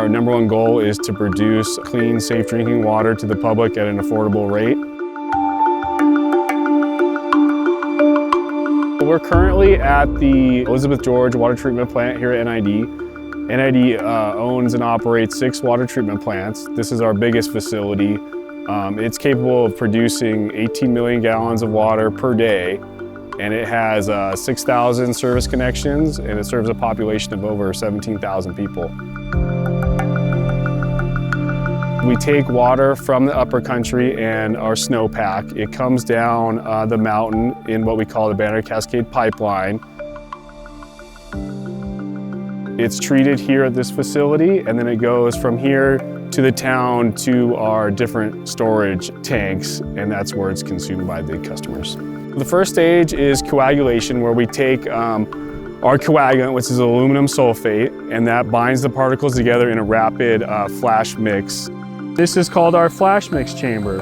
Our number one goal is to produce clean, safe drinking water to the public at an affordable rate. We're currently at the Elizabeth George water treatment plant here at NID. NID owns and operates 6 water treatment plants. This is our biggest facility. It's capable of producing 18 million gallons of water per day, and it has 6,000 service connections, and it serves a population of over 17,000 people. We take water from the upper country and our snowpack. It comes down the mountain in what we call the Banner Cascade Pipeline. It's treated here at this facility, and then it goes from here to the town to our different storage tanks, and that's where it's consumed by the customers. The first stage is coagulation, where we take our coagulant, which is aluminum sulfate, and that binds the particles together in a rapid flash mix. This is called our flash mix chamber.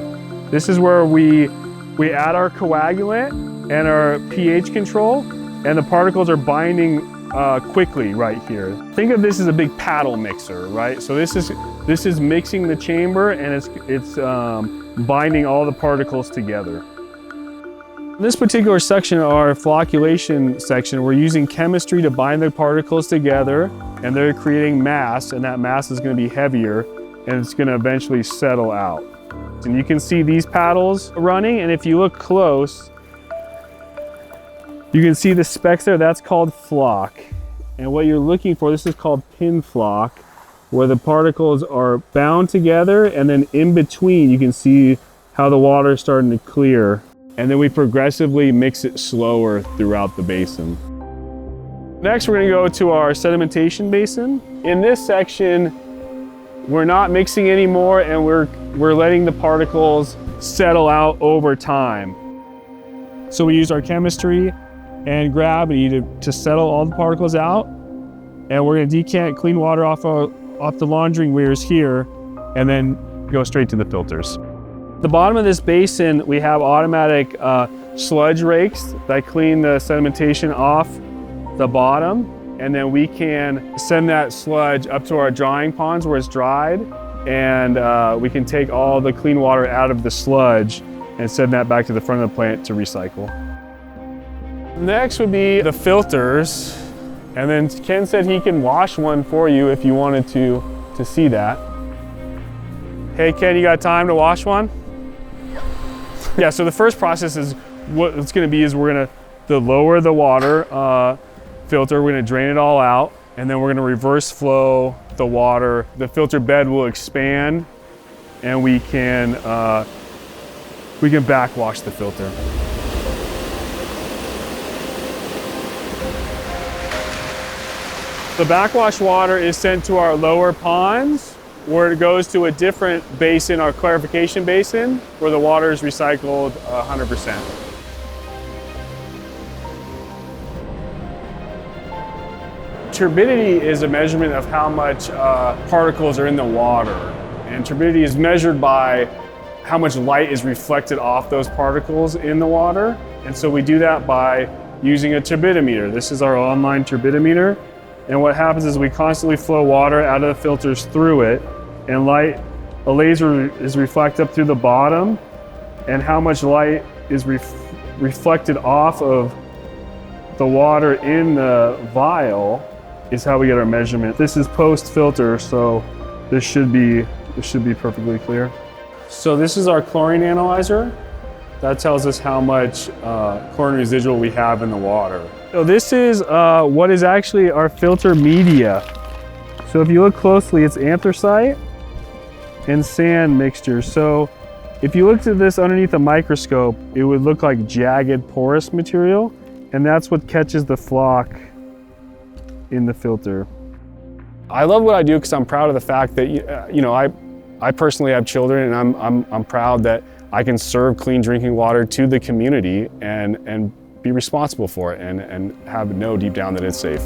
This is where we add our coagulant and our pH control, and the particles are binding quickly right here. Think of this as a big paddle mixer, right? So this is mixing the chamber, and it's binding all the particles together. In this particular section, our flocculation section, we're using chemistry to bind the particles together, and they're creating mass, and that mass is going to be heavier, and it's going to eventually settle out. And you can see these paddles running, and if you look close, you can see the specks there. That's called flock. And what you're looking for, this is called pin flock, where the particles are bound together, and then in between you can see how the water is starting to clear. And then we progressively mix it slower throughout the basin. Next, we're going to go to our sedimentation basin. In this section, we're not mixing anymore, and we're letting the particles settle out over time. So we use our chemistry and gravity to settle all the particles out, and we're going to decant clean water off the laundering weirs here, and then go straight to the filters. At the bottom of this basin, we have automatic sludge rakes that clean the sedimentation off the bottom, and then we can send that sludge up to our drying ponds where it's dried, and we can take all the clean water out of the sludge and send that back to the front of the plant to recycle. Next would be the filters, and then Ken said he can wash one for you if you wanted to see that. Hey Ken, you got time to wash one? Yeah, so the first process is what it's going to be is we're going to lower the water filter, we're going to drain it all out, and then we're going to reverse flow the water. The filter bed will expand, and we can backwash the filter. The backwash water is sent to our lower ponds, where it goes to a different basin, our clarification basin, where the water is recycled 100%. Turbidity is a measurement of how much particles are in the water. And turbidity is measured by how much light is reflected off those particles in the water. And so we do that by using a turbidimeter. This is our online turbidimeter. And what happens is we constantly flow water out of the filters through it, and a laser is reflected up through the bottom, and how much light is reflected off of the water in the vial is how we get our measurement. This is post-filter, so this should be perfectly clear. So this is our chlorine analyzer. That tells us how much chlorine residual we have in the water. So this is what is actually our filter media. So if you look closely, it's anthracite and sand mixture. So if you looked at this underneath a microscope, it would look like jagged porous material, and that's what catches the flock in the filter. I love what I do because I'm proud of the fact that I personally have children, and I'm proud that I can serve clean drinking water to the community and be responsible for it and have know deep down that it's safe.